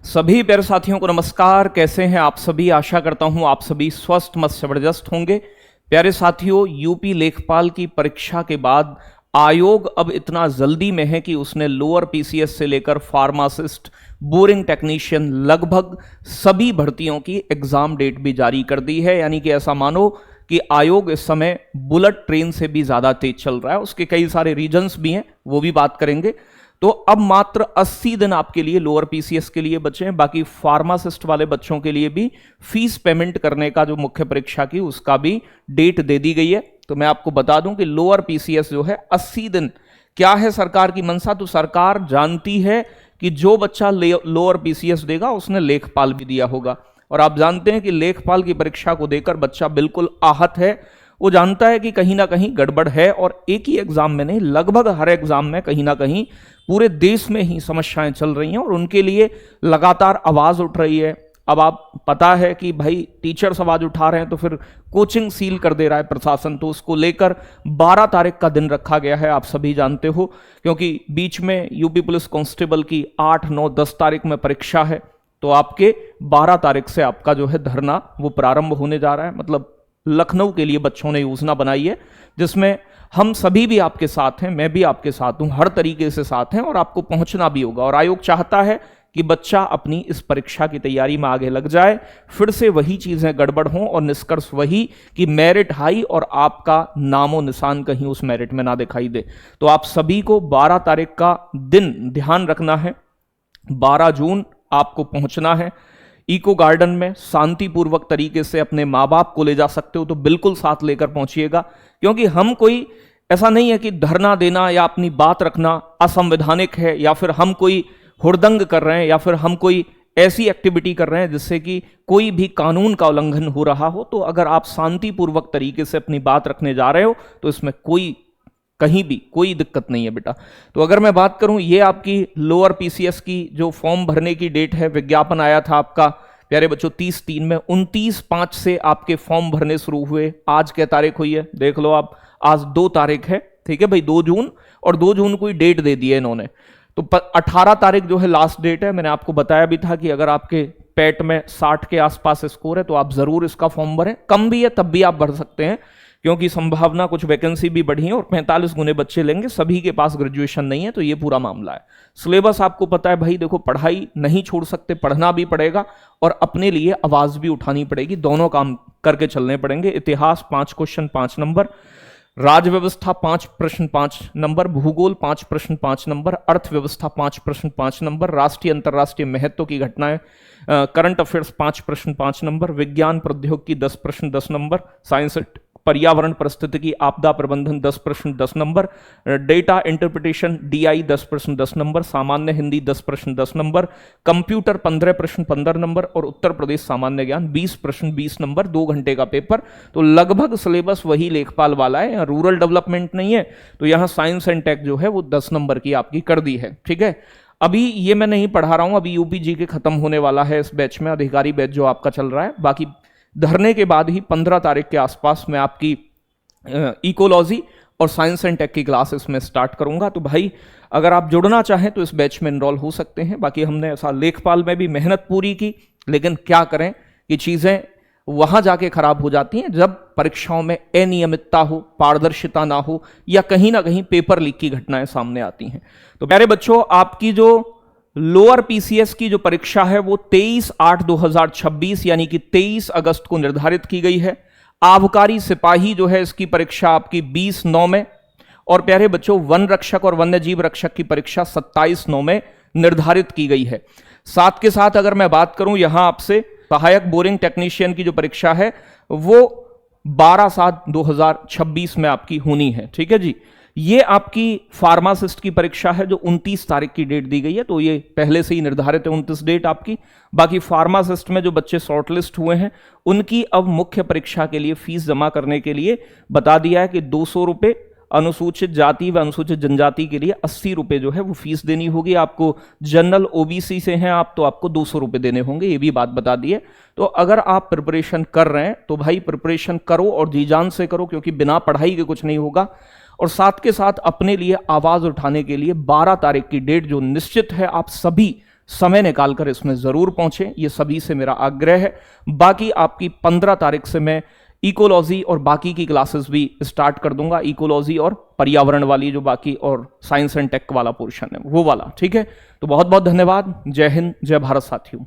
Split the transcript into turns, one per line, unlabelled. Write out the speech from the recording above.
सभी प्यारे साथियों को नमस्कार। कैसे हैं आप सभी? आशा करता हूं आप सभी स्वस्थ मस्त जबरदस्त होंगे। प्यारे साथियों, यूपी लेखपाल की परीक्षा के बाद आयोग अब इतना जल्दी में है कि उसने लोअर पीसीएस से लेकर फार्मासिस्ट, बोरिंग टेक्नीशियन, लगभग सभी भर्तियों की एग्जाम डेट भी जारी कर दी है। यानी कि ऐसा मानो कि आयोग इस समय बुलेट ट्रेन से भी ज्यादा तेज चल रहा है। उसके कई सारे रीजंस भी हैं, वो भी बात करेंगे। तो अब मात्र 80 दिन आपके लिए लोअर पीसीएस के लिए बचे हैं। बाकी फार्मासिस्ट वाले बच्चों के लिए भी फीस पेमेंट करने का जो मुख्य परीक्षा की उसका भी डेट दे दी गई है। तो मैं आपको बता दूं कि लोअर पीसीएस जो है 80 दिन। क्या है सरकार की मंशा? तो सरकार जानती है कि जो बच्चा लोअर पीसीएस देगा उसने लेखपाल भी दिया होगा, और आप जानते हैं कि लेखपाल की परीक्षा को देकर बच्चा बिल्कुल आहत है। वो जानता है कि कहीं ना कहीं गड़बड़ है, और एक ही एग्जाम में नहीं, लगभग हर एग्जाम में कहीं ना कहीं पूरे देश में ही समस्याएं चल रही हैं और उनके लिए लगातार आवाज उठ रही है। अब आप पता है कि भाई टीचर्स आवाज उठा रहे हैं तो फिर कोचिंग सील कर दे रहा है प्रशासन, तो उसको लेकर 12 तारीख का दिन रखा गया है। आप सभी जानते हो, क्योंकि बीच में यूपी पुलिस कांस्टेबल की 8, 9, 10 तारीख में परीक्षा है, तो आपके 12 तारीख से आपका जो है धरना वो प्रारंभ होने जा रहा है। मतलब लखनऊ के लिए बच्चों ने योजना बनाई है जिसमें हम सभी भी आपके साथ हैं, मैं भी आपके साथ हूं, हर तरीके से साथ हैं, और आपको पहुंचना भी होगा। और आयोग चाहता है कि बच्चा अपनी इस परीक्षा की तैयारी में आगे लग जाए, फिर से वही चीजें गड़बड़ हों और निष्कर्ष वही कि मेरिट हाई और आपका नामो निशान कहीं उस मेरिट में ना दिखाई दे। तो आप सभी को 12 तारीख का दिन ध्यान रखना है। 12 जून आपको पहुंचना है। इको गार्डन में शांतिपूर्वक तरीके से अपने माँ बाप को ले जा सकते हो तो बिल्कुल साथ लेकर पहुंचिएगा, क्योंकि हम कोई ऐसा नहीं है कि धरना देना या अपनी बात रखना असंवैधानिक है, या फिर हम कोई हुड़दंग कर रहे हैं, या फिर हम कोई ऐसी एक्टिविटी कर रहे हैं जिससे कि कोई भी कानून का उल्लंघन हो रहा हो। तो अगर आप शांतिपूर्वक तरीके से अपनी बात रखने जा रहे हो तो इसमें कोई कहीं भी कोई दिक्कत नहीं है बेटा। तो अगर मैं बात करूं, ये आपकी लोअर पीसीएस की जो फॉर्म भरने की डेट है, विज्ञापन आया था आपका प्यारे बच्चों 30/3 में, 29/5 से आपके फॉर्म भरने शुरू हुए। आज क्या तारीख हुई है देख लो आप, आज 2 तारीख है, ठीक है भाई, 2 जून, और 2 जून को ही डेट दे दी है इन्होंने। तो 18 तारीख जो है लास्ट डेट है। मैंने आपको बताया भी था कि अगर आपके पेट में 60 के आसपास स्कोर है तो आप जरूर इसका फॉर्म भरें। कम भी है तब भी आप भर सकते हैं, क्योंकि संभावना कुछ वैकेंसी भी बढ़ी है और 45 गुने बच्चे लेंगे, सभी के पास ग्रेजुएशन नहीं है, तो ये पूरा मामला है। सिलेबस आपको पता है भाई, देखो पढ़ाई नहीं छोड़ सकते, पढ़ना भी पड़ेगा और अपने लिए आवाज भी उठानी पड़ेगी, दोनों काम करके चलने पड़ेंगे। इतिहास 5 क्वेश्चन 5 नंबर, राज्य व्यवस्था 5 प्रश्न 5 नंबर, भूगोल 5 प्रश्न 5 नंबर, अर्थव्यवस्था 5 प्रश्न 5 नंबर, राष्ट्रीय अंतर्राष्ट्रीय महत्व की घटनाएं, करंट अफेयर्स 5 प्रश्न 5 नंबर, विज्ञान प्रौद्योगिकी 10 प्रश्न 10 नंबर, साइंस पर्यावरण परिस्थितिकी आपदा प्रबंधन 10 प्रश्न 10 नंबर, डेटा इंटरप्रिटेशन डीआई 10 प्रश्न 10 नंबर, सामान्य हिंदी 10 प्रश्न 10 नंबर, कंप्यूटर 15 प्रश्न 15 नंबर, और उत्तर प्रदेश सामान्य ज्ञान 20 प्रश्न 20 नंबर। 2 घंटे का पेपर। तो लगभग सिलेबस वही लेखपाल वाला है, रूरल डेवलपमेंट नहीं है, तो यहां साइंस एंड टेक जो है वो 10 नंबर की आपकी कर दी है, ठीक है। अभी ये मैं नहीं पढ़ा रहा हूं, अभी यूपीजी के खत्म होने वाला है इस बैच में, अधिकारी बैच जो आपका चल रहा है। बाकी धरने के बाद ही 15 तारीख के आसपास मैं आपकी इकोलॉजी और साइंस एंड टेक की क्लास इसमें स्टार्ट करूंगा। तो भाई अगर आप जुड़ना चाहें तो इस बैच में इनरोल हो सकते हैं। बाकी हमने ऐसा लेखपाल में भी मेहनत पूरी की, लेकिन क्या करें कि चीजें वहां जाके खराब हो जाती हैं जब परीक्षाओं में अनियमितता हो, पारदर्शिता ना हो, या कहीं ना कहीं पेपर लीक की घटनाएं सामने आती हैं। तो प्यारे बच्चों, आपकी जो लोअर पीसीएस की जो परीक्षा है वो 23/8/2026 यानी कि 23 अगस्त को निर्धारित की गई है। आबकारी सिपाही जो है इसकी परीक्षा आपकी 20/9 में, और प्यारे बच्चों वन रक्षक और वन्य जीव रक्षक की परीक्षा 27/9 में निर्धारित की गई है। साथ के साथ अगर मैं बात करूं यहां आपसे, सहायक बोरिंग टेक्नीशियन की जो परीक्षा है वो 12/7/2026 में आपकी होनी है, ठीक है जी। ये आपकी फार्मासिस्ट की परीक्षा है जो 29 तारीख की डेट दी गई है, तो ये पहले से ही निर्धारित है 29 डेट आपकी। बाकी फार्मासिस्ट में जो बच्चे शॉर्टलिस्ट हुए हैं उनकी अब मुख्य परीक्षा के लिए फीस जमा करने के लिए बता दिया है कि 200 रुपये, अनुसूचित जाति व अनुसूचित जनजाति के लिए 80 रुपये जो है वो फीस देनी होगी आपको। जनरल ओबीसी से हैं आप तो आपको 200 रुपये देने होंगे, ये भी बात बता दी है। तो अगर आप प्रिपरेशन कर रहे हैं तो भाई प्रिपरेशन करो और जी जान से करो, क्योंकि बिना पढ़ाई के कुछ नहीं होगा। और साथ के साथ अपने लिए आवाज उठाने के लिए 12 तारीख की डेट जो निश्चित है, आप सभी समय निकालकर इसमें ज़रूर पहुंचें, ये सभी से मेरा आग्रह है। बाकी आपकी 15 तारीख से मैं इकोलॉजी और बाकी की क्लासेस भी स्टार्ट कर दूंगा, इकोलॉजी और पर्यावरण वाली जो बाकी और साइंस एंड टेक वाला पोर्शन है वो वाला, ठीक है। तो बहुत बहुत धन्यवाद। जय हिंद, जय भारत साथियों।